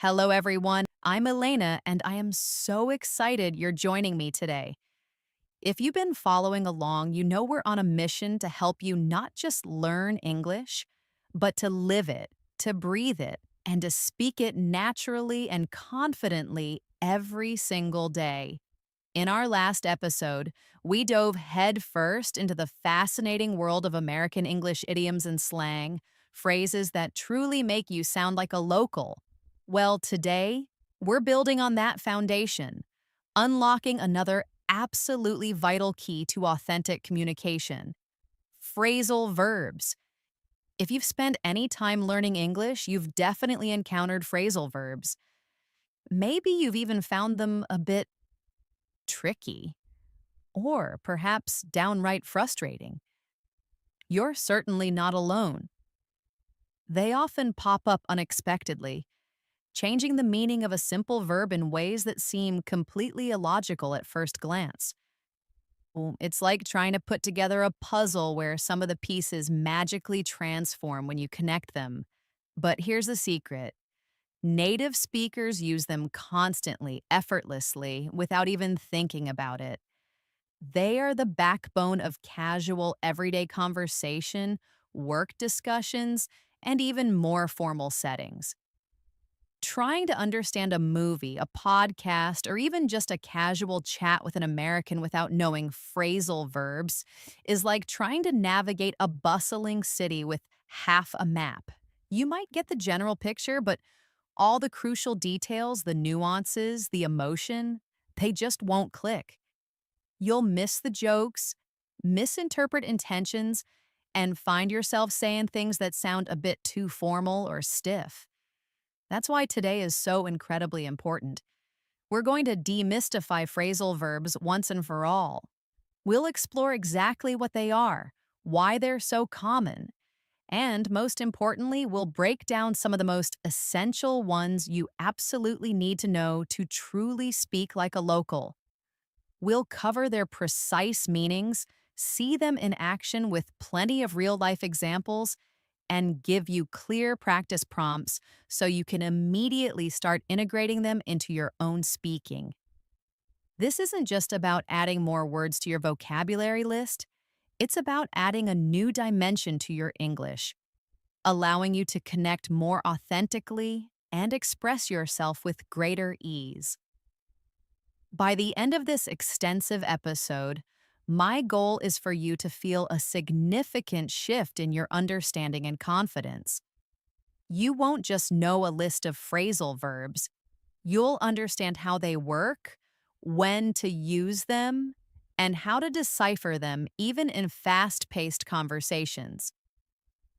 Hello, everyone. I'm Elena, and I am so excited you're joining me today. If you've been following along, you know we're on a mission to help you not just learn English, but to live it, to breathe it, and to speak it naturally and confidently every single day. In our last episode, we dove headfirst into the fascinating world of American English idioms and slang, phrases that truly make you sound like a local. Well, today, we're building on that foundation, unlocking another absolutely vital key to authentic communication: phrasal verbs. If you've spent any time learning English, you've definitely encountered phrasal verbs. Maybe you've even found them a bit tricky, or perhaps downright frustrating. You're certainly not alone. They often pop up unexpectedly, changing the meaning of a simple verb in ways that seem completely illogical at first glance. It's like trying to put together a puzzle where some of the pieces magically transform when you connect them. But here's the secret: native speakers use them constantly, effortlessly, without even thinking about it. They are the backbone of casual, everyday conversation, work discussions, and even more formal settings. Trying to understand a movie, a podcast, or even just a casual chat with an American without knowing phrasal verbs is like trying to navigate a bustling city with half a map. You might get the general picture, but all the crucial details, the nuances, the emotion, they just won't click. You'll miss the jokes, misinterpret intentions, and find yourself saying things that sound a bit too formal or stiff. That's why today is so incredibly important. We're going to demystify phrasal verbs once and for all. We'll explore exactly what they are, why they're so common, and most importantly, we'll break down some of the most essential ones you absolutely need to know to truly speak like a local. We'll cover their precise meanings, see them in action with plenty of real life examples, and give you clear practice prompts so you can immediately start integrating them into your own speaking. This isn't just about adding more words to your vocabulary list, it's about adding a new dimension to your English, allowing you to connect more authentically and express yourself with greater ease. By the end of this extensive episode, my goal is for you to feel a significant shift in your understanding and confidence. You won't just know a list of phrasal verbs, you'll understand how they work, when to use them, and how to decipher them even in fast paced conversations.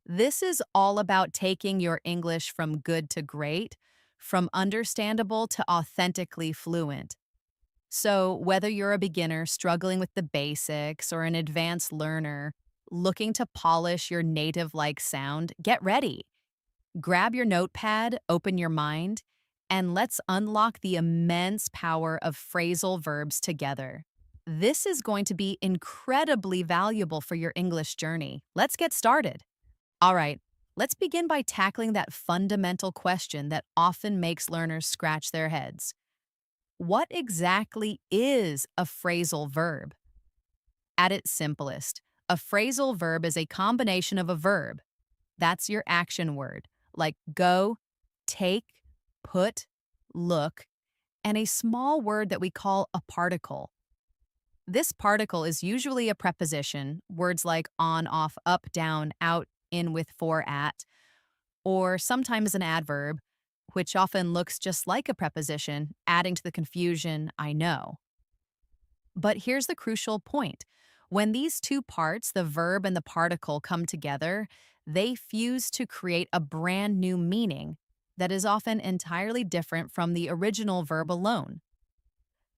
This is all about taking your English from good to great, from understandable to authentically fluent. So, whether you're a beginner struggling with the basics or an advanced learner looking to polish your native like sound, get ready. Grab your notepad, open your mind, and let's unlock the immense power of phrasal verbs together. This is going to be incredibly valuable for your English journey. Let's get started. All right, let's begin by tackling that fundamental question that often makes learners scratch their heads. What exactly is a phrasal verb? At its simplest, a phrasal verb is a combination of a verb. That's your action word, like go, take, put, look, and a small word that we call a particle. This particle is usually a preposition, words like on, off, up, down, out, in, with, for, at, or sometimes an adverb, which often looks just like a preposition, adding to the confusion, I know. But here's the crucial point. When these two parts, the verb and the particle, come together, they fuse to create a brand new meaning that is often entirely different from the original verb alone.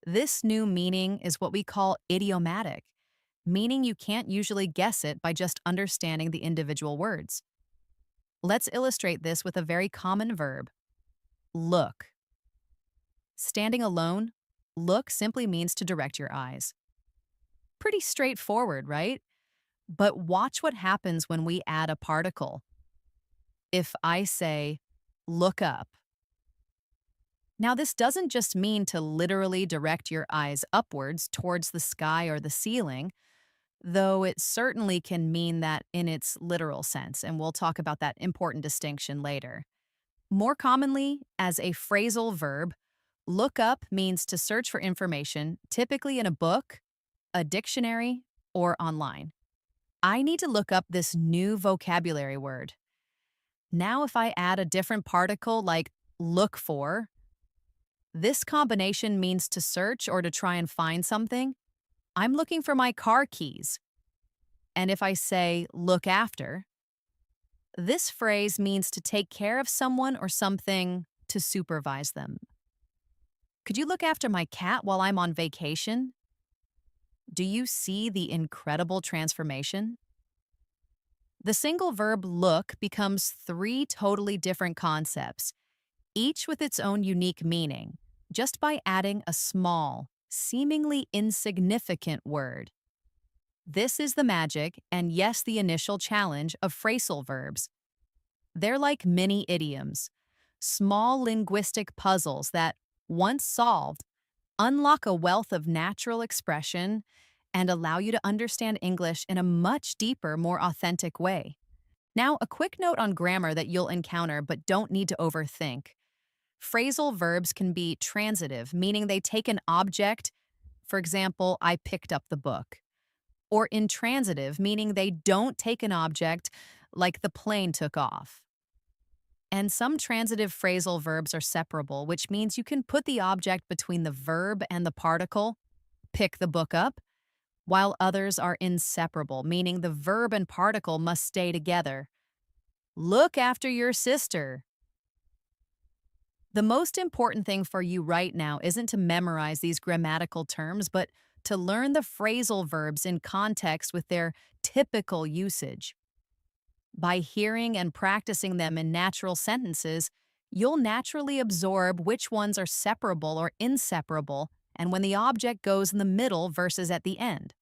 This new meaning is what we call idiomatic, meaning you can't usually guess it by just understanding the individual words. Let's illustrate this with a very common verb: look. Standing alone, look simply means to direct your eyes. Pretty straightforward, right? But watch what happens when we add a particle. If I say, look up, Now, this doesn't just mean to literally direct your eyes upwards towards the sky or the ceiling, though it certainly can mean that in its literal sense, and we'll talk about that important distinction later. More commonly, as a phrasal verb, look up means to search for information, typically in a book, a dictionary, or online. I need to look up this new vocabulary word. Now, if I add a different particle like look for, this combination means to search or to try and find something. I'm looking for my car keys. And if I say look after, this phrase means to take care of someone or something, to supervise them. Could you look after my cat while I'm on vacation? Do you see the incredible transformation? The single verb look becomes three totally different concepts, each with its own unique meaning, just by adding a small, seemingly insignificant word. This is the magic, and yes, the initial challenge of phrasal verbs. They're like mini idioms, small linguistic puzzles that, once solved, unlock a wealth of natural expression and allow you to understand English in a much deeper, more authentic way. Now, a quick note on grammar that you'll encounter but don't need to overthink. Phrasal verbs can be transitive, meaning they take an object, for example, I picked up the book, or intransitive, meaning they don't take an object, like the plane took off. And some transitive phrasal verbs are separable, which means you can put the object between the verb and the particle, pick the book up, while others are inseparable, meaning the verb and particle must stay together. Look after your sister. The most important thing for you right now isn't to memorize these grammatical terms, but to learn the phrasal verbs in context with their typical usage. By hearing and practicing them in natural sentences, you'll naturally absorb which ones are separable or inseparable and when the object goes in the middle versus at the end.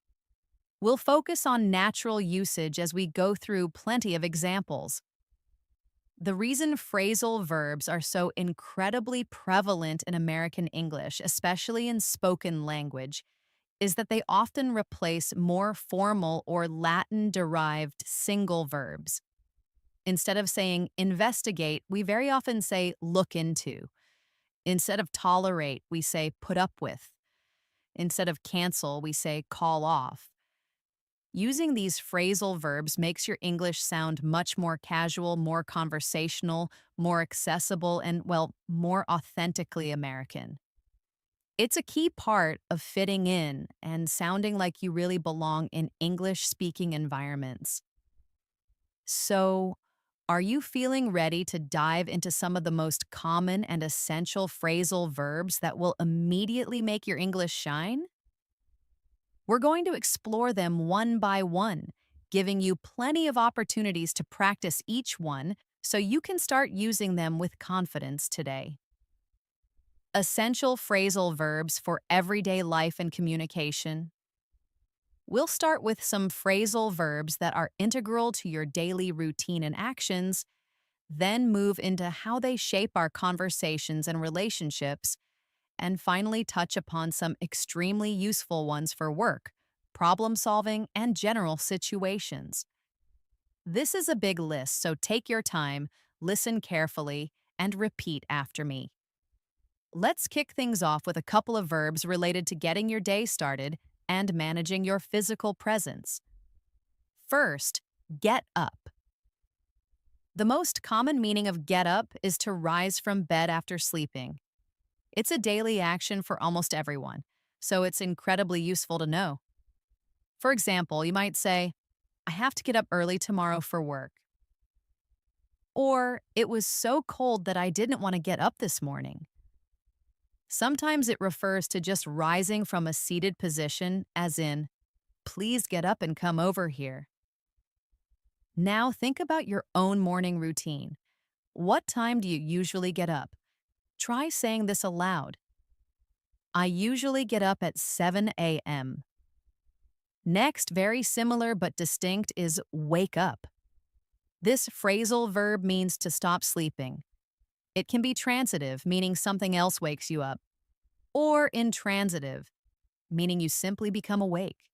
We'll focus on natural usage as we go through plenty of examples. The reason phrasal verbs are so incredibly prevalent in American English, especially in spoken language, is that they often replace more formal or Latin-derived single verbs. Instead of saying investigate, we very often say look into. Instead of tolerate, we say put up with. Instead of cancel, we say call off. Using these phrasal verbs makes your English sound much more casual, more conversational, more accessible, and, well, more authentically American. It's a key part of fitting in and sounding like you really belong in English-speaking environments. So, are you feeling ready to dive into some of the most common and essential phrasal verbs that will immediately make your English shine? We're going to explore them one by one, giving you plenty of opportunities to practice each one so you can start using them with confidence today. Essential phrasal verbs for everyday life and communication. We'll start with some phrasal verbs that are integral to your daily routine and actions, then move into how they shape our conversations and relationships, and finally touch upon some extremely useful ones for work, problem solving, and general situations. This is a big list, so take your time, listen carefully, and repeat after me. Let's kick things off with a couple of verbs related to getting your day started and managing your physical presence. First, get up. The most common meaning of get up is to rise from bed after sleeping. It's a daily action for almost everyone, so it's incredibly useful to know. For example, you might say, I have to get up early tomorrow for work. Or, it was so cold that I didn't want to get up this morning. Sometimes it refers to just rising from a seated position, as in, please get up and come over here. Now think about your own morning routine. What time do you usually get up? Try saying this aloud. I usually get up at 7 a.m. Next, very similar but distinct, is wake up. This phrasal verb means to stop sleeping. It can be transitive, meaning something else wakes you up, or intransitive, meaning you simply become awake.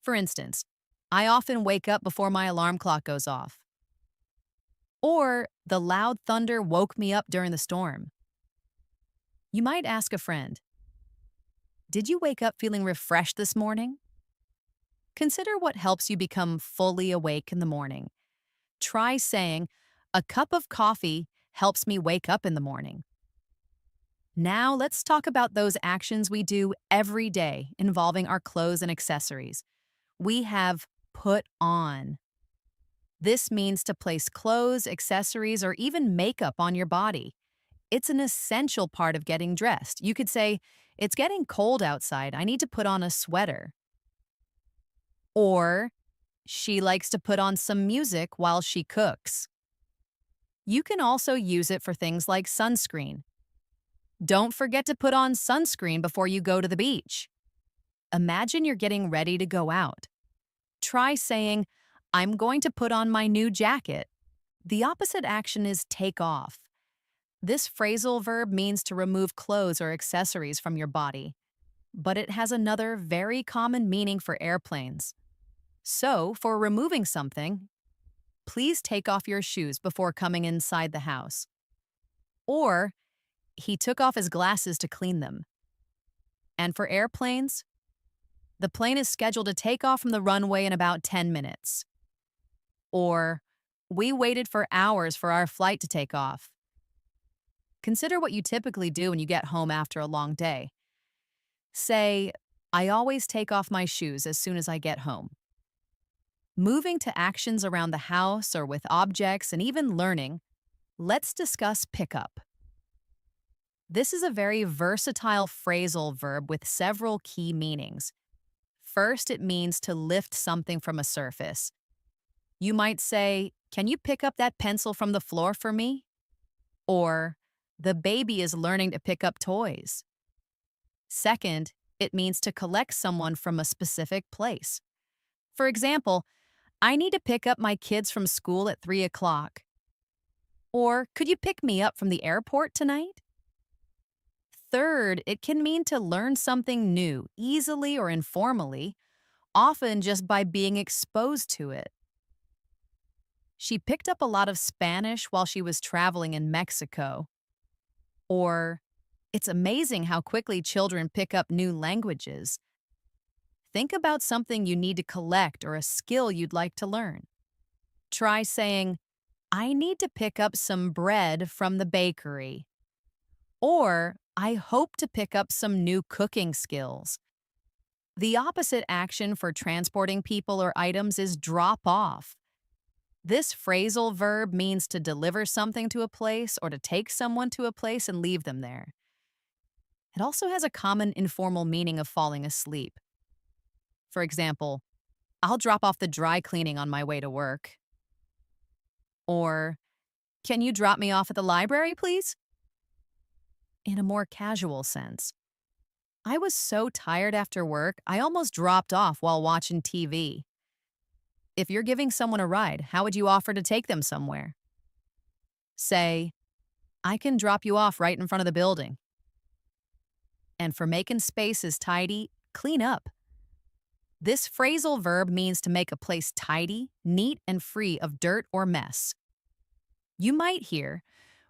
For instance, I often wake up before my alarm clock goes off. Or the loud thunder woke me up during the storm. You might ask a friend, did you wake up feeling refreshed this morning? Consider what helps you become fully awake in the morning. Try saying, a cup of coffee helps me wake up in the morning. Now let's talk about those actions we do every day involving our clothes and accessories. We have put on. This means to place clothes, accessories, or even makeup on your body. It's an essential part of getting dressed. You could say, it's getting cold outside. I need to put on a sweater. Or, she likes to put on some music while she cooks. You can also use it for things like sunscreen. Don't forget to put on sunscreen before you go to the beach. Imagine you're getting ready to go out. Try saying, I'm going to put on my new jacket. The opposite action is take off. This phrasal verb means to remove clothes or accessories from your body, but it has another very common meaning for airplanes. So, for removing something, please take off your shoes before coming inside the house. Or, he took off his glasses to clean them. And for airplanes, the plane is scheduled to take off from the runway in about 10 minutes. Or, we waited for hours for our flight to take off. Consider what you typically do when you get home after a long day. Say, I always take off my shoes as soon as I get home. Moving to actions around the house or with objects and even learning, let's discuss pickup. This is a very versatile phrasal verb with several key meanings. First, it means to lift something from a surface. You might say, can you pick up that pencil from the floor for me? Or, the baby is learning to pick up toys. Second, it means to collect someone from a specific place. For example, I need to pick up my kids from school at 3 o'clock. Or, could you pick me up from the airport tonight? Third, it can mean to learn something new, easily or informally, often just by being exposed to it. She picked up a lot of Spanish while she was traveling in Mexico. Or, it's amazing how quickly children pick up new languages. Think about something you need to collect or a skill you'd like to learn. Try saying, I need to pick up some bread from the bakery. Or, I hope to pick up some new cooking skills. The opposite action for transporting people or items is drop off. This phrasal verb means to deliver something to a place or to take someone to a place and leave them there. It also has a common informal meaning of falling asleep. For example, I'll drop off the dry cleaning on my way to work. Or, can you drop me off at the library, please? In a more casual sense, I was so tired after work, I almost dropped off while watching TV. If you're giving someone a ride, how would you offer to take them somewhere? Say, I can drop you off right in front of the building. And for making spaces tidy, clean up. This phrasal verb means to make a place tidy, neat, and free of dirt or mess. You might hear,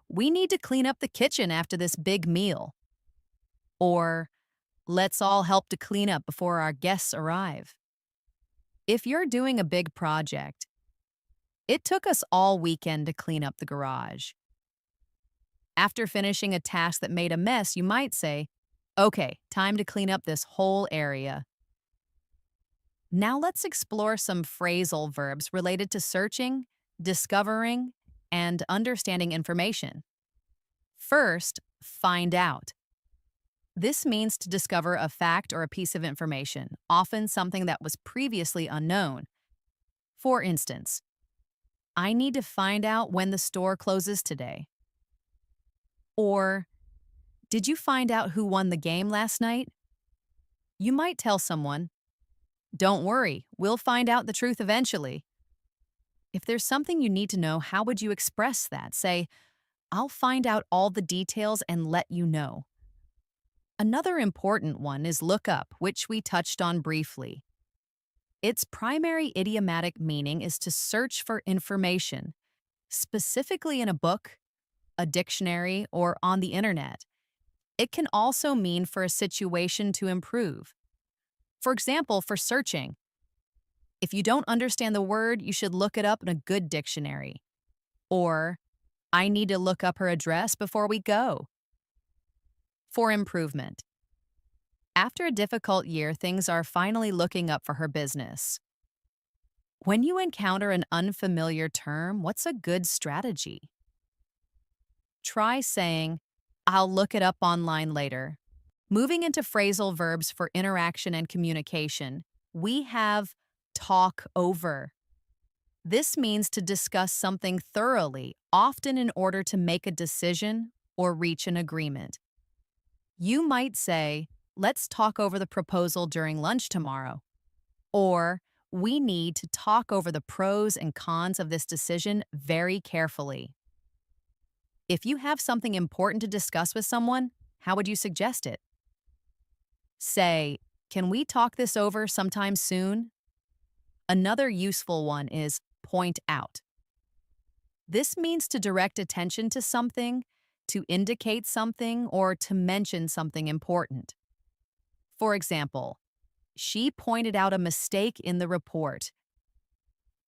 we need to clean up the kitchen after this big meal. Or, let's all help to clean up before our guests arrive. If you're doing a big project, it took us all weekend to clean up the garage. After finishing a task that made a mess, you might say, okay, time to clean up this whole area. Now let's explore some phrasal verbs related to searching, discovering, and understanding information. First, find out. This means to discover a fact or a piece of information, often something that was previously unknown. For instance, I need to find out when the store closes today. Or, did you find out who won the game last night? You might tell someone, don't worry, we'll find out the truth eventually. If there's something you need to know, how would you express that? Say, I'll find out all the details and let you know. Another important one is look up, which we touched on briefly. Its primary idiomatic meaning is to search for information, specifically in a book, a dictionary, or on the internet. It can also mean for a situation to improve. For example, for searching, if you don't understand the word, you should look it up in a good dictionary. Or, I need to look up her address before we go. For improvement. After a difficult year, things are finally looking up for her business. When you encounter an unfamiliar term, what's a good strategy? Try saying, I'll look it up online later. Moving into phrasal verbs for interaction and communication, we have talk over. This means to discuss something thoroughly, often in order to make a decision or reach an agreement. You might say, let's talk over the proposal during lunch tomorrow. Or, we need to talk over the pros and cons of this decision very carefully. If you have something important to discuss with someone, how would you suggest it? Say, can we talk this over sometime soon? Another useful one is point out. This means to direct attention to something, to indicate something, or to mention something important. For example, she pointed out a mistake in the report.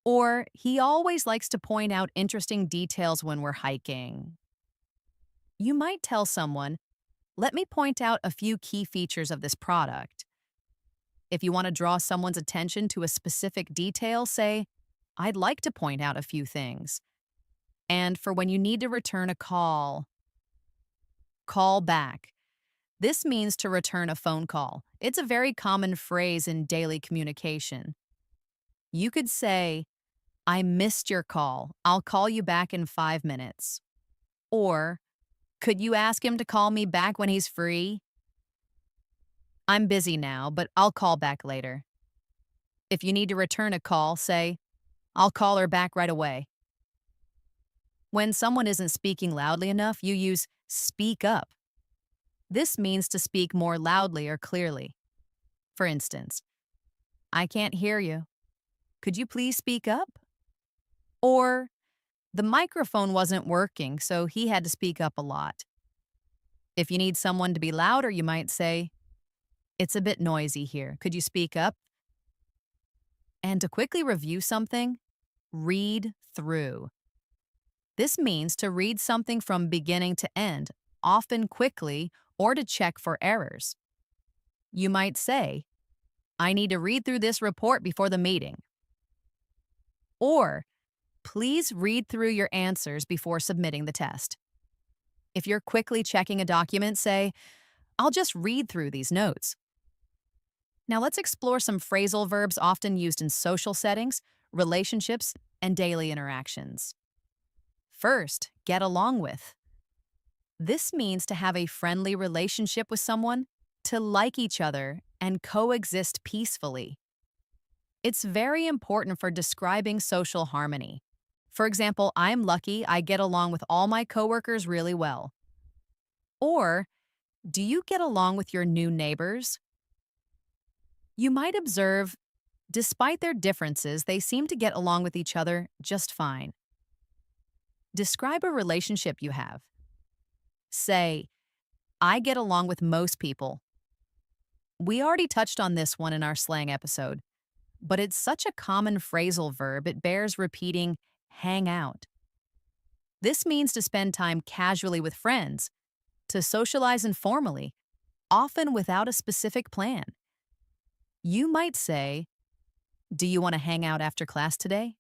Or, he always likes to point out interesting details when we're hiking. You might tell someone, let me point out a few key features of this product. If you want to draw someone's attention to a specific detail, say, I'd like to point out a few things. And for when you need to return a call, call back. This means to return a phone call. It's a very common phrase in daily communication. You could say, I missed your call. I'll call you back in 5 minutes. Or, could you ask him to call me back when he's free? I'm busy now, but I'll call back later. If you need to return a call, say, I'll call her back right away. When someone isn't speaking loudly enough, you use speak up. This means to speak more loudly or clearly. For instance, I can't hear you. Could you please speak up? Or, the microphone wasn't working, so he had to speak up a lot. If you need someone to be louder, you might say, it's a bit noisy here. Could you speak up? And to quickly review something, read through. This means to read something from beginning to end, often quickly, or to check for errors. You might say, I need to read through this report before the meeting. Or, please read through your answers before submitting the test. If you're quickly checking a document, say, I'll just read through these notes. Now let's explore some phrasal verbs often used in social settings, relationships, and daily interactions. First, get along with. This means to have a friendly relationship with someone, to like each other, and coexist peacefully. It's very important for describing social harmony. For example, I'm lucky I get along with all my coworkers really well. Or, do you get along with your new neighbors? You might observe, despite their differences, they seem to get along with each other just fine. Describe a relationship you have. Say, I get along with most people. We already touched on this one in our slang episode, but it's such a common phrasal verb it bears repeating, hang out. This means to spend time casually with friends, to socialize informally, often without a specific plan. You might say, do you want to hang out after class today?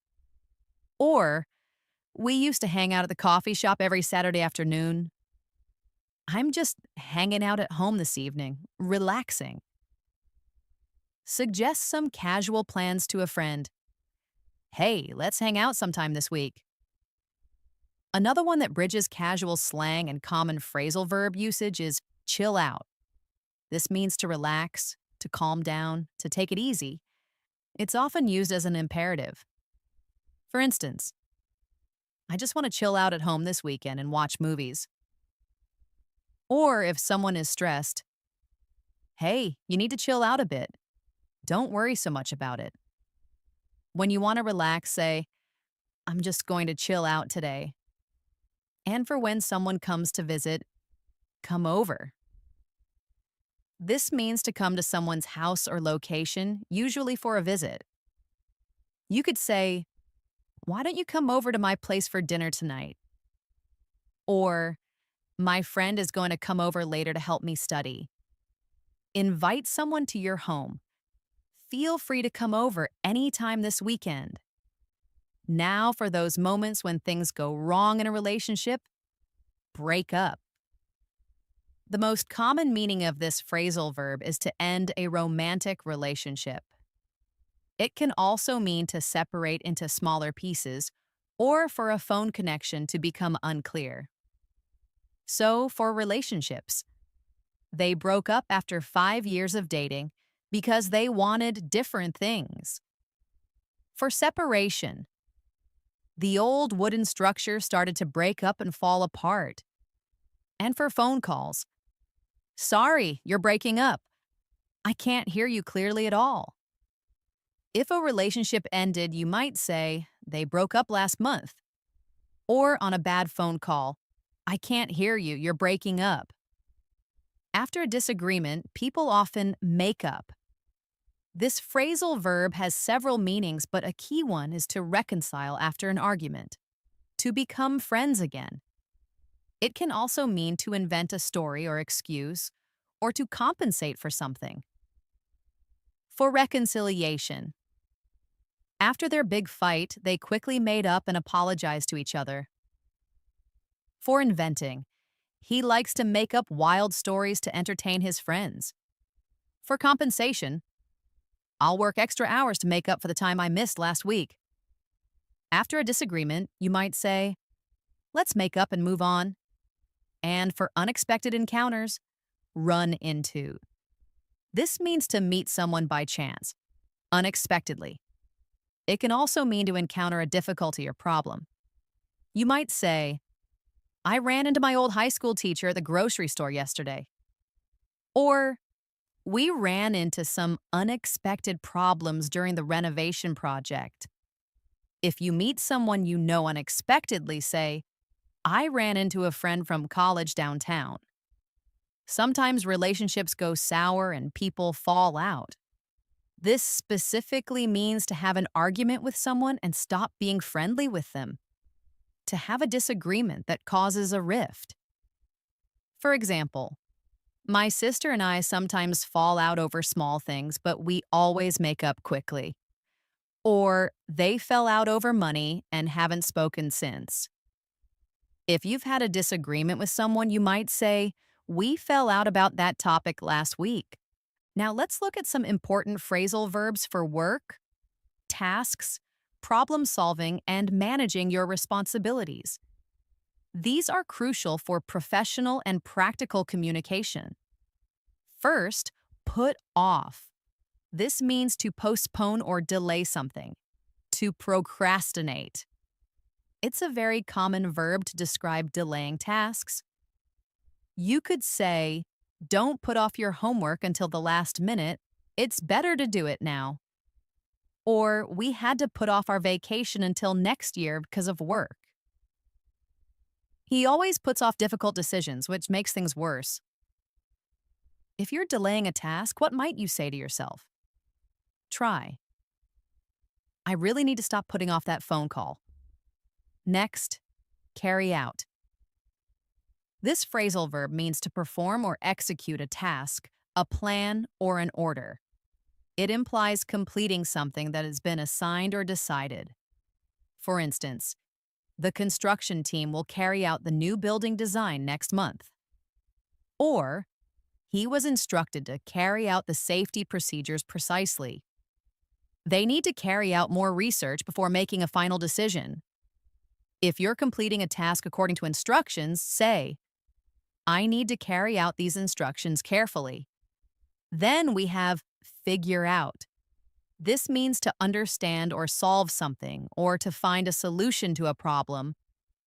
Or, we used to hang out at the coffee shop every Saturday afternoon. I'm just hanging out at home this evening, relaxing. Suggest some casual plans to a friend. Hey, let's hang out sometime this week. Another one that bridges casual slang and common phrasal verb usage is chill out. This means to relax, to calm down, to take it easy. It's often used as an imperative. For instance, I just want to chill out at home this weekend and watch movies. Or if someone is stressed, hey, you need to chill out a bit. Don't worry so much about it. When you want to relax, say, I'm just going to chill out today. And for when someone comes to visit, come over. This means to come to someone's house or location, usually for a visit. You could say, why don't you come over to my place for dinner tonight? Or, my friend is going to come over later to help me study. Invite someone to your home. Feel free to come over anytime this weekend. Now, for those moments when things go wrong in a relationship, break up. The most common meaning of this phrasal verb is to end a romantic relationship. It can also mean to separate into smaller pieces or for a phone connection to become unclear. So, for relationships, they broke up after 5 years of dating because they wanted different things. For separation, the old wooden structure started to break up and fall apart. And for phone calls, sorry, you're breaking up. I can't hear you clearly at all. If a relationship ended, you might say, they broke up last month. Or on a bad phone call, I can't hear you, you're breaking up. After a disagreement, people often make up. This phrasal verb has several meanings, but a key one is to reconcile after an argument, to become friends again. It can also mean to invent a story or excuse, or to compensate for something. For reconciliation, after their big fight, they quickly made up and apologized to each other. For inventing, he likes to make up wild stories to entertain his friends. For compensation, I'll work extra hours to make up for the time I missed last week. After a disagreement, you might say, let's make up and move on. And for unexpected encounters, run into. This means to meet someone by chance, unexpectedly. It can also mean to encounter a difficulty or problem. You might say, I ran into my old high school teacher at the grocery store yesterday. Or, we ran into some unexpected problems during the renovation project. If you meet someone you know unexpectedly, say, I ran into a friend from college downtown. Sometimes relationships go sour and people fall out. This specifically means to have an argument with someone and stop being friendly with them. To have a disagreement that causes a rift. For example, my sister and I sometimes fall out over small things, but we always make up quickly. Or they fell out over money and haven't spoken since. If you've had a disagreement with someone, you might say, we fell out about that topic last week. Now let's look at some important phrasal verbs for work, tasks, problem solving, and managing your responsibilities. These are crucial for professional and practical communication. First, put off. This means to postpone or delay something, to procrastinate. It's a very common verb to describe delaying tasks. You could say, don't put off your homework until the last minute. It's better to do it now. Or, we had to put off our vacation until next year because of work. He always puts off difficult decisions, which makes things worse. If you're delaying a task, what might you say to yourself? Try. I really need to stop putting off that phone call. Next, carry out. This phrasal verb means to perform or execute a task, a plan, or an order. It implies completing something that has been assigned or decided. For instance, the construction team will carry out the new building design next month. Or, he was instructed to carry out the safety procedures precisely. They need to carry out more research before making a final decision. If you're completing a task according to instructions, say, I need to carry out these instructions carefully. Then we have figure out. This means to understand or solve something or to find a solution to a problem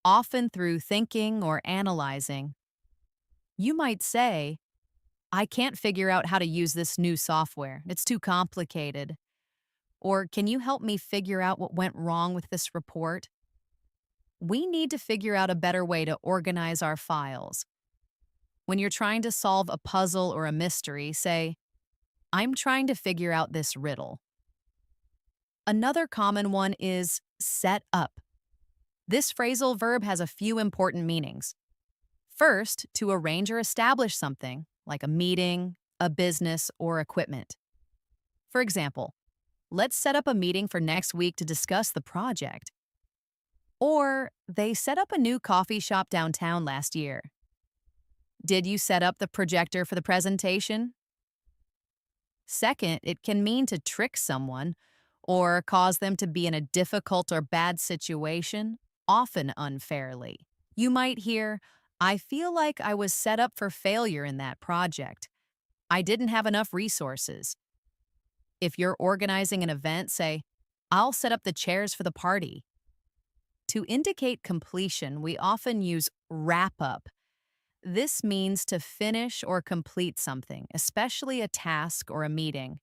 often through thinking or analyzing. You might say, I can't figure out how to use this new software. It's too complicated. Or can you help me figure out what went wrong with this report? We need to figure out a better way to organize our files. When you're trying to solve a puzzle or a mystery, say, I'm trying to figure out this riddle. Another common one is set up. This phrasal verb has a few important meanings. First, to arrange or establish something, like a meeting, a business, or equipment. For example, let's set up a meeting for next week to discuss the project. Or, they set up a new coffee shop downtown last year. Did you set up the projector for the presentation? Second, it can mean to trick someone or cause them to be in a difficult or bad situation, often unfairly. You might hear, I feel like I was set up for failure in that project. I didn't have enough resources. If you're organizing an event, say, I'll set up the chairs for the party. To indicate completion, we often use wrap up. This means to finish or complete something, especially a task or a meeting.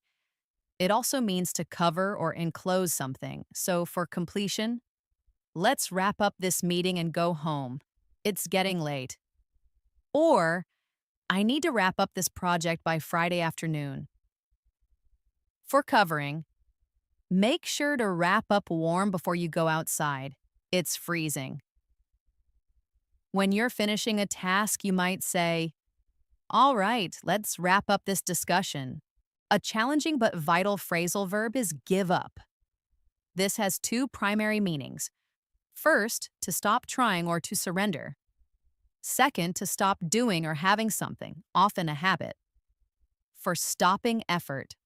It also means to cover or enclose something. So for completion, let's wrap up this meeting and go home. It's getting late. Or, I need to wrap up this project by Friday afternoon. For covering, make sure to wrap up warm before you go outside. It's freezing. When you're finishing a task, you might say, all right, let's wrap up this discussion. A challenging but vital phrasal verb is give up. This has two primary meanings. First, to stop trying or to surrender. Second, to stop doing or having something, often a habit. For stopping effort.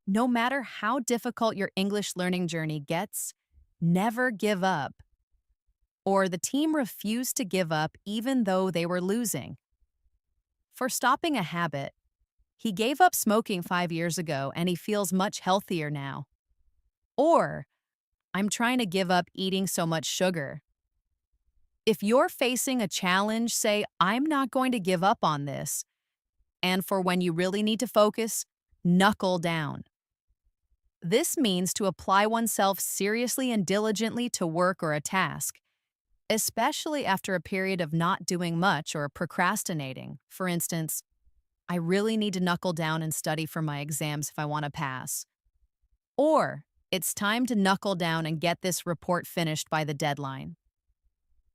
No matter how difficult your English learning journey gets, never give up. Or the team refused to give up even though they were losing. For stopping a habit, he gave up smoking 5 years ago and he feels much healthier now. Or, I'm trying to give up eating so much sugar. If you're facing a challenge, say, I'm not going to give up on this. And for when you really need to focus, knuckle down. This means to apply oneself seriously and diligently to work or a task, especially after a period of not doing much or procrastinating. For instance, I really need to knuckle down and study for my exams if I want to pass. Or, it's time to knuckle down and get this report finished by the deadline.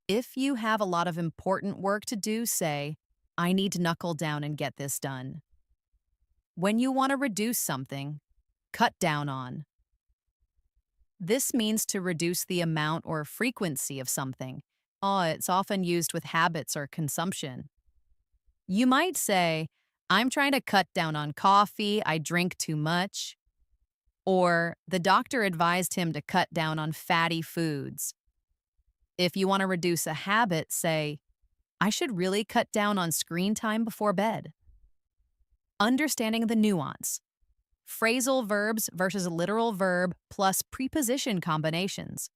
If you have a lot of important work to do, say, I need to knuckle down and get this done. When you want to reduce something, cut down on. This means to reduce the amount or frequency of something. It's often used with habits or consumption. You might say, I'm trying to cut down on coffee, I drink too much. Or, the doctor advised him to cut down on fatty foods. If you want to reduce a habit, say, I should really cut down on screen time before bed. Understanding the nuance. Phrasal verbs versus a literal verb plus preposition combinations.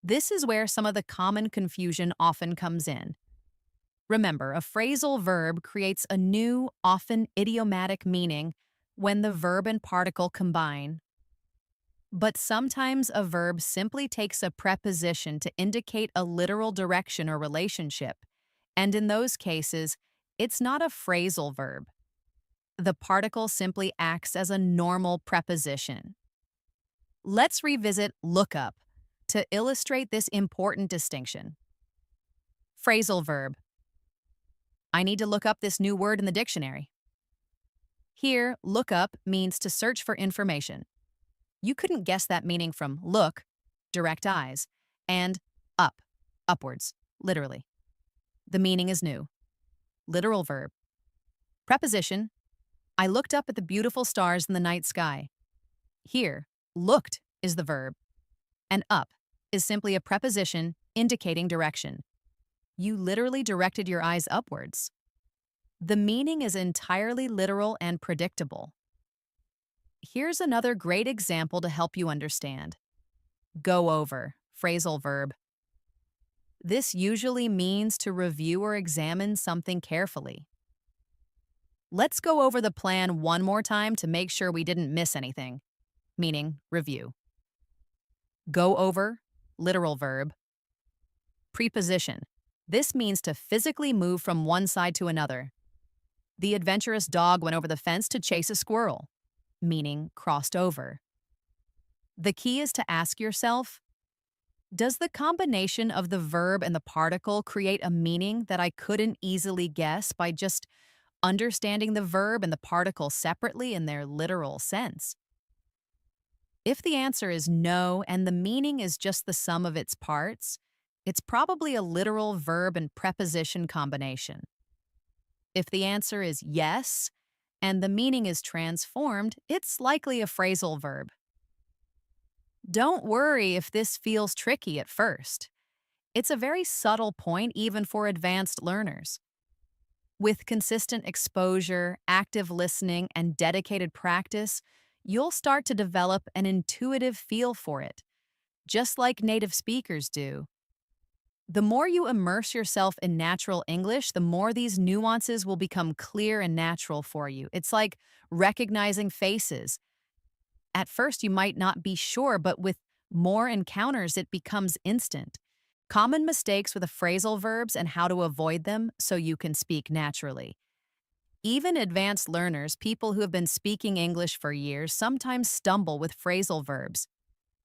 This is where some of the common confusion often comes in. Remember, a phrasal verb creates a new, often idiomatic meaning when the verb and particle combine. But sometimes a verb simply takes a preposition to indicate a literal direction or relationship, and in those cases, it's not a phrasal verb. The particle simply acts as a normal preposition. Let's revisit look up to illustrate this important distinction. Phrasal verb. I need to look up this new word in the dictionary. Here, look up means to search for information. You couldn't guess that meaning from look, direct eyes, and up, upwards, literally. The meaning is new. Literal verb. Preposition. I looked up at the beautiful stars in the night sky. Here, looked is the verb, and up is simply a preposition indicating direction. You literally directed your eyes upwards. The meaning is entirely literal and predictable. Here's another great example to help you understand. Go over, phrasal verb. This usually means to review or examine something carefully. Let's go over the plan one more time to make sure we didn't miss anything, meaning review. Go over, literal verb. Preposition. This means to physically move from one side to another. The adventurous dog went over the fence to chase a squirrel, meaning crossed over. The key is to ask yourself, does the combination of the verb and the particle create a meaning that I couldn't easily guess by just understanding the verb and the particle separately in their literal sense? If the answer is no and the meaning is just the sum of its parts, it's probably a literal verb and preposition combination. If the answer is yes and the meaning is transformed, it's likely a phrasal verb. Don't worry if this feels tricky at first. It's a very subtle point even for advanced learners. With consistent exposure, active listening, and dedicated practice, you'll start to develop an intuitive feel for it, just like native speakers do. The more you immerse yourself in natural English, the more these nuances will become clear and natural for you. It's like recognizing faces. At first, you might not be sure, but with more encounters, it becomes instant. Common mistakes with the phrasal verbs and how to avoid them so you can speak naturally. Even advanced learners, people who have been speaking English for years, sometimes stumble with phrasal verbs.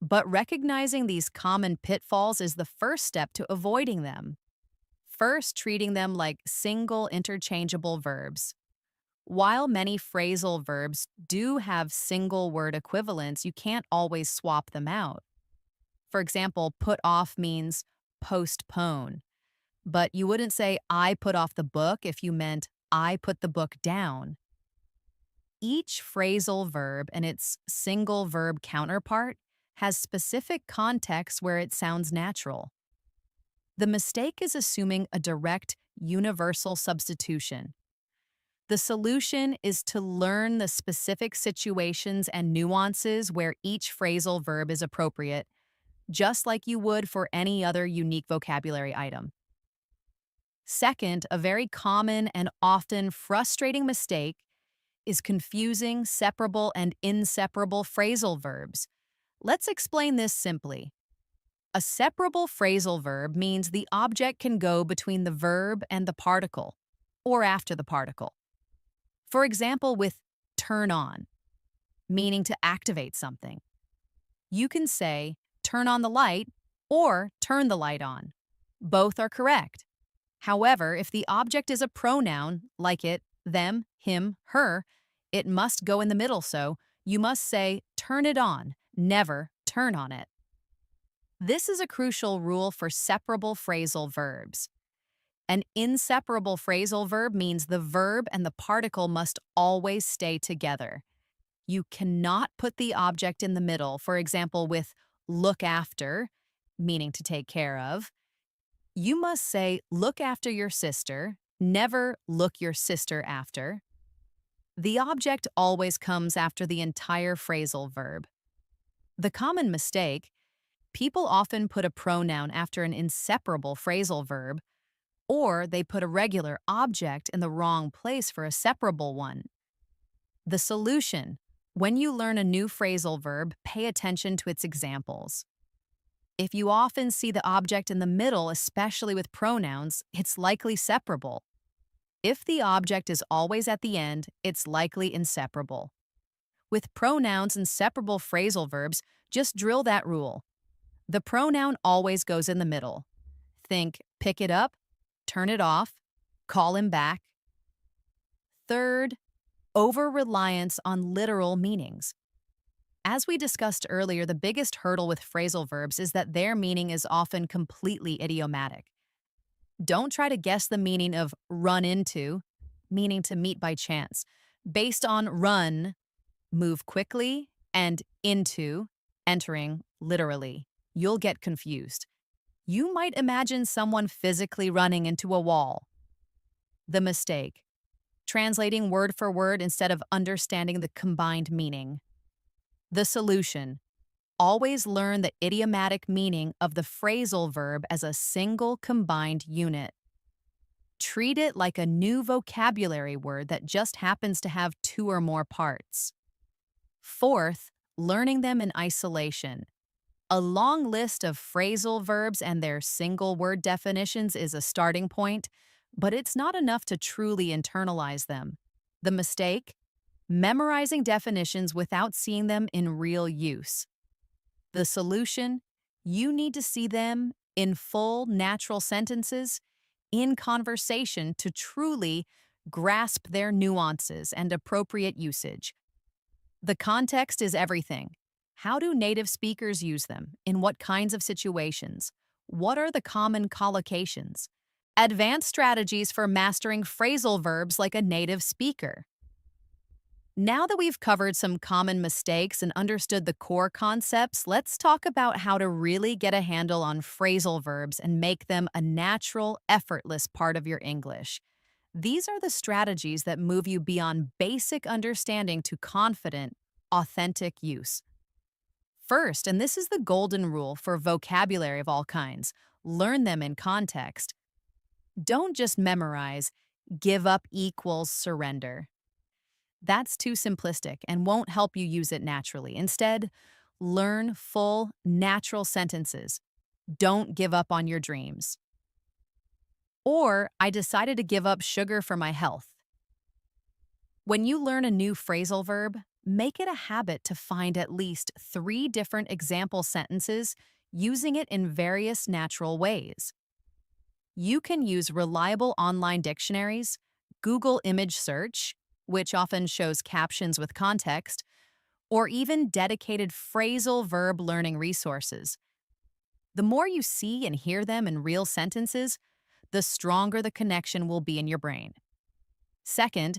But recognizing these common pitfalls is the first step to avoiding them. First, treating them like single interchangeable verbs. While many phrasal verbs do have single word equivalents, you can't always swap them out. For example, put off means postpone, but you wouldn't say I put off the book if you meant I put the book down. Each phrasal verb and its single verb counterpart has specific contexts where it sounds natural. The mistake is assuming a direct, universal substitution. The solution is to learn the specific situations and nuances where each phrasal verb is appropriate, just like you would for any other unique vocabulary item. Second, a very common and often frustrating mistake is confusing separable and inseparable phrasal verbs. Let's explain this simply. A separable phrasal verb means the object can go between the verb and the particle, or after the particle. For example, with turn on, meaning to activate something. You can say, turn on the light, or turn the light on. Both are correct. However, if the object is a pronoun, like it, them, him, her, it must go in the middle, so you must say, turn it on, never turn on it. This is a crucial rule for separable phrasal verbs. An inseparable phrasal verb means the verb and the particle must always stay together. You cannot put the object in the middle, for example, with look after, meaning to take care of. You must say, look after your sister, never look your sister after. The object always comes after the entire phrasal verb. The common mistake, people often put a pronoun after an inseparable phrasal verb, or they put a regular object in the wrong place for a separable one. The solution, when you learn a new phrasal verb, pay attention to its examples. If you often see the object in the middle, especially with pronouns, it's likely separable. If the object is always at the end, it's likely inseparable. With pronouns and separable phrasal verbs, just drill that rule. The pronoun always goes in the middle. Think pick it up, turn it off, call him back. Third, over-reliance on literal meanings. As we discussed earlier, the biggest hurdle with phrasal verbs is that their meaning is often completely idiomatic. Don't try to guess the meaning of run into, meaning to meet by chance, based on run, move quickly, and into, entering, literally. You'll get confused. You might imagine someone physically running into a wall. The mistake, translating word for word instead of understanding the combined meaning. The solution, Always learn the idiomatic meaning of the phrasal verb as a single combined unit. Treat it like a new vocabulary word that just happens to have two or more parts. Fourth, learning them in isolation. A long list of phrasal verbs and their single word definitions is a starting point, but it's not enough to truly internalize them. The mistake? Memorizing definitions without seeing them in real use. The solution? You need to see them in full, natural sentences, in conversation to truly grasp their nuances and appropriate usage. The context is everything. How do native speakers use them? In what kinds of situations? What are the common collocations? Advanced strategies for mastering phrasal verbs like a native speaker. Now that we've covered some common mistakes and understood the core concepts, let's talk about how to really get a handle on phrasal verbs and make them a natural, effortless part of your English. These are the strategies that move you beyond basic understanding to confident, authentic use. First, and this is the golden rule for vocabulary of all kinds, learn them in context. Don't just memorize, give up equals surrender. That's too simplistic and won't help you use it naturally. Instead, learn full, natural sentences. Don't give up on your dreams. Or, I decided to give up sugar for my health. When you learn a new phrasal verb, make it a habit to find at least 3 different example sentences using it in various natural ways. You can use reliable online dictionaries, Google image search, which often shows captions with context, or even dedicated phrasal verb learning resources. The more you see and hear them in real sentences, the stronger the connection will be in your brain. Second,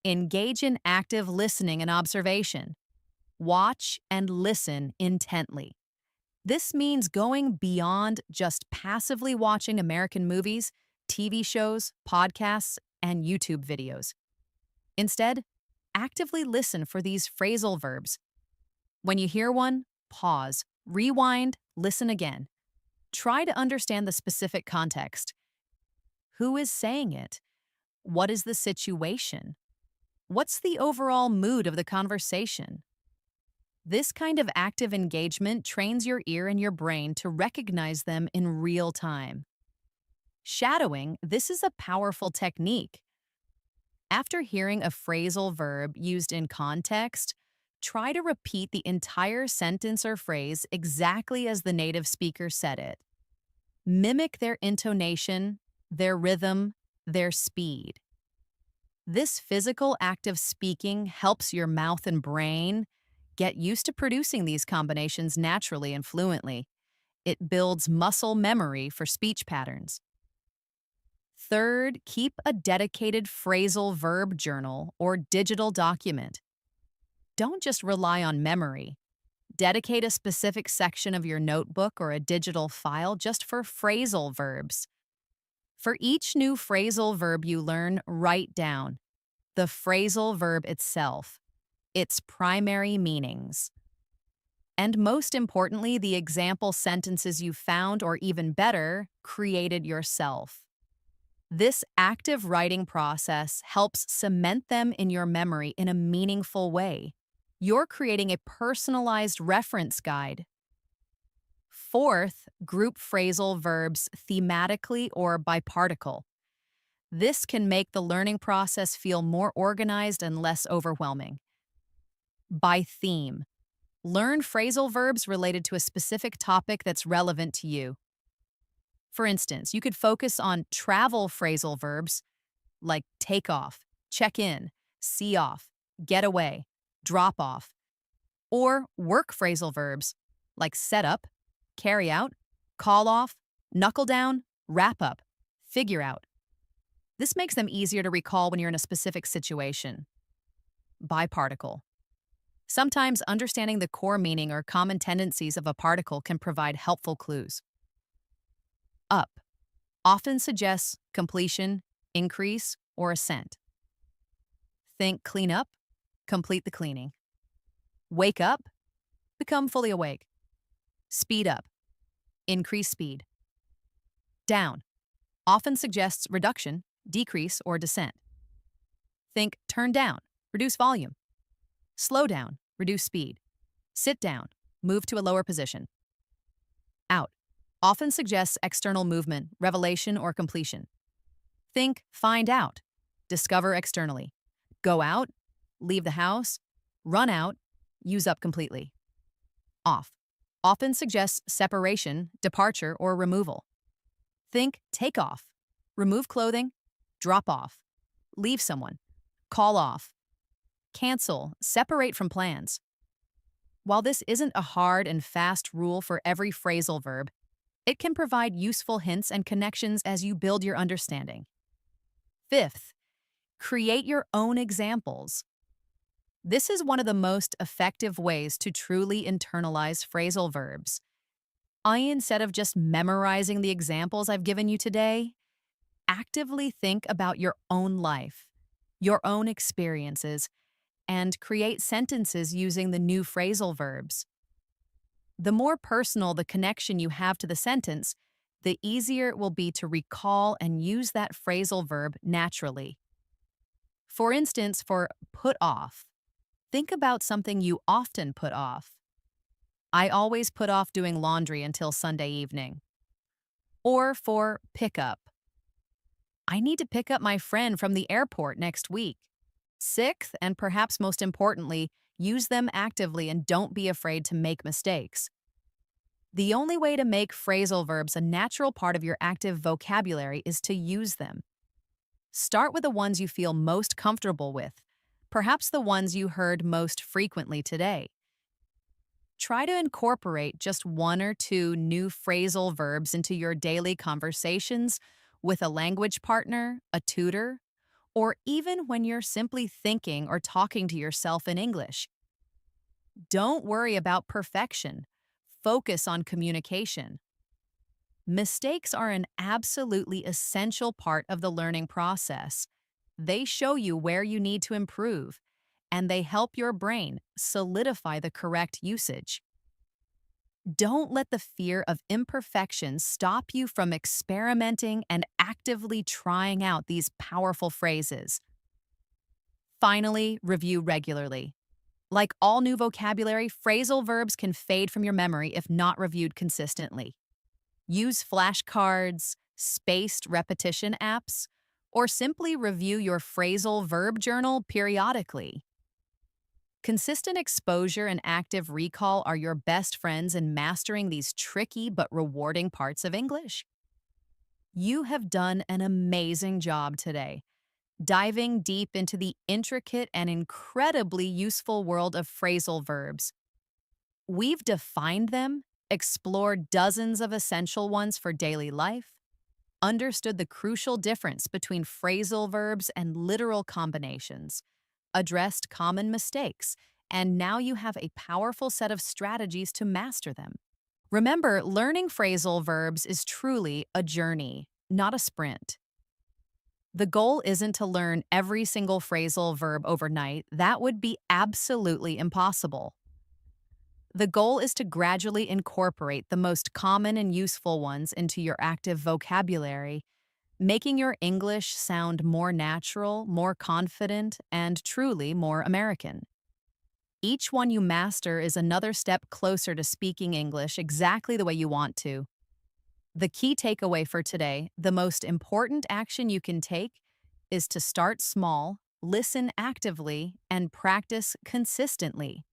engage in active listening and observation. Watch and listen intently. This means going beyond just passively watching American movies, TV shows, podcasts, and YouTube videos. Instead, actively listen for these phrasal verbs. When you hear one, pause, rewind, listen again. Try to understand the specific context. Who is saying it? What is the situation? What's the overall mood of the conversation? This kind of active engagement trains your ear and your brain to recognize them in real time. Shadowing, this is a powerful technique. After hearing a phrasal verb used in context, try to repeat the entire sentence or phrase exactly as the native speaker said it. Mimic their intonation, their rhythm, their speed. This physical act of speaking helps your mouth and brain get used to producing these combinations naturally and fluently. It builds muscle memory for speech patterns. Third, keep a dedicated phrasal verb journal or digital document. Don't just rely on memory. Dedicate a specific section of your notebook or a digital file just for phrasal verbs. For each new phrasal verb you learn, write down the phrasal verb itself, its primary meanings, and most importantly, the example sentences you found or even better, created yourself. This active writing process helps cement them in your memory in a meaningful way. You're creating a personalized reference guide. Fourth, group phrasal verbs thematically or by particle. This can make the learning process feel more organized and less overwhelming. By theme. Learn phrasal verbs related to a specific topic that's relevant to you. For instance, you could focus on travel phrasal verbs like take off, check in, see off, get away, drop off, or work phrasal verbs like set up, carry out, call off, knuckle down, wrap up, figure out. This makes them easier to recall when you're in a specific situation. By particle. Sometimes understanding the core meaning or common tendencies of a particle can provide helpful clues. Up often suggests completion, increase, or ascent. Think clean up, complete the cleaning. Wake up, become fully awake. Speed up, increase speed. Down often suggests reduction, decrease, or descent. Think turn down, reduce volume. Slow down, reduce speed. Sit down, move to a lower position. Out often suggests external movement, revelation, or completion. Think find out, discover externally. Go out, leave the house, run out, use up completely. Off often suggests separation, departure, or removal. Think take off, remove clothing, drop off, leave someone, call off, cancel, separate from plans. While this isn't a hard and fast rule for every phrasal verb, it can provide useful hints and connections as you build your understanding. Fifth, create your own examples. This is one of the most effective ways to truly internalize phrasal verbs. Instead of just memorizing the examples I've given you today, actively think about your own life, your own experiences, and create sentences using the new phrasal verbs. The more personal the connection you have to the sentence, the easier it will be to recall and use that phrasal verb naturally. For instance, for put off, think about something you often put off. I always put off doing laundry until Sunday evening. Or for pick up, I need to pick up my friend from the airport next week. Sixth, and perhaps most importantly, use them actively and don't be afraid to make mistakes. The only way to make phrasal verbs a natural part of your active vocabulary is to use them. Start with the ones you feel most comfortable with, perhaps the ones you heard most frequently today. Try to incorporate just one or two new phrasal verbs into your daily conversations with a language partner, a tutor, or even when you're simply thinking or talking to yourself in English. Don't worry about perfection. Focus on communication. Mistakes are an absolutely essential part of the learning process. They show you where you need to improve, and they help your brain solidify the correct usage. Don't let the fear of imperfection stop you from experimenting and actively trying out these powerful phrases. Finally, review regularly. Like all new vocabulary, phrasal verbs can fade from your memory if not reviewed consistently. Use flashcards, spaced repetition apps, or simply review your phrasal verb journal periodically. Consistent exposure and active recall are your best friends in mastering these tricky but rewarding parts of English. You have done an amazing job today, diving deep into the intricate and incredibly useful world of phrasal verbs. We've defined them, explored dozens of essential ones for daily life, understood the crucial difference between phrasal verbs and literal combinations, addressed common mistakes, and now you have a powerful set of strategies to master them. Remember, learning phrasal verbs is truly a journey, not a sprint. The goal isn't to learn every single phrasal verb overnight. That would be absolutely impossible. The goal is to gradually incorporate the most common and useful ones into your active vocabulary, making your English sound more natural, more confident, and truly more American. Each one you master is another step closer to speaking English exactly the way you want to. The key takeaway for today, the most important action you can take, is to start small, listen actively, and practice consistently.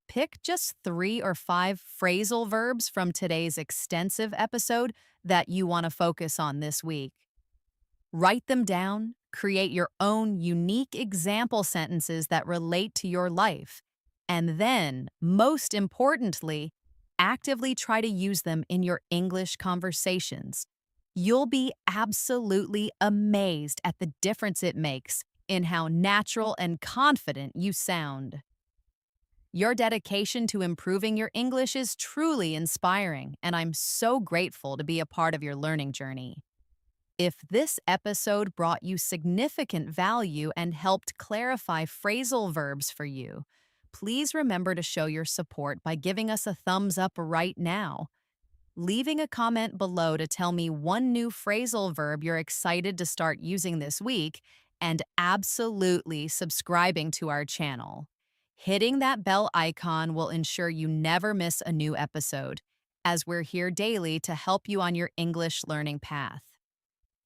Pick just 3 or 5 phrasal verbs from today's extensive episode that you want to focus on this week. Write them down, create your own unique example sentences that relate to your life, and then, most importantly, actively try to use them in your English conversations. You'll be absolutely amazed at the difference it makes in how natural and confident you sound. Your dedication to improving your English is truly inspiring, and I'm so grateful to be a part of your learning journey. If this episode brought you significant value and helped clarify phrasal verbs for you, please remember to show your support by giving us a thumbs up right now. Leaving a comment below to tell me one new phrasal verb you're excited to start using this week, and absolutely subscribing to our channel. Hitting that bell icon will ensure you never miss a new episode, as we're here daily to help you on your English learning path.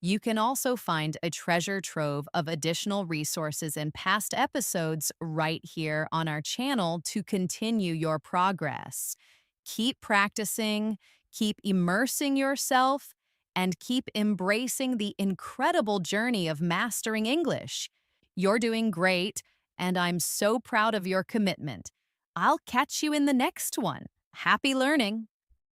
You can also find a treasure trove of additional resources and past episodes right here on our channel to continue your progress. Keep practicing, keep immersing yourself, and keep embracing the incredible journey of mastering English. You're doing great, and I'm so proud of your commitment. I'll catch you in the next one. Happy learning!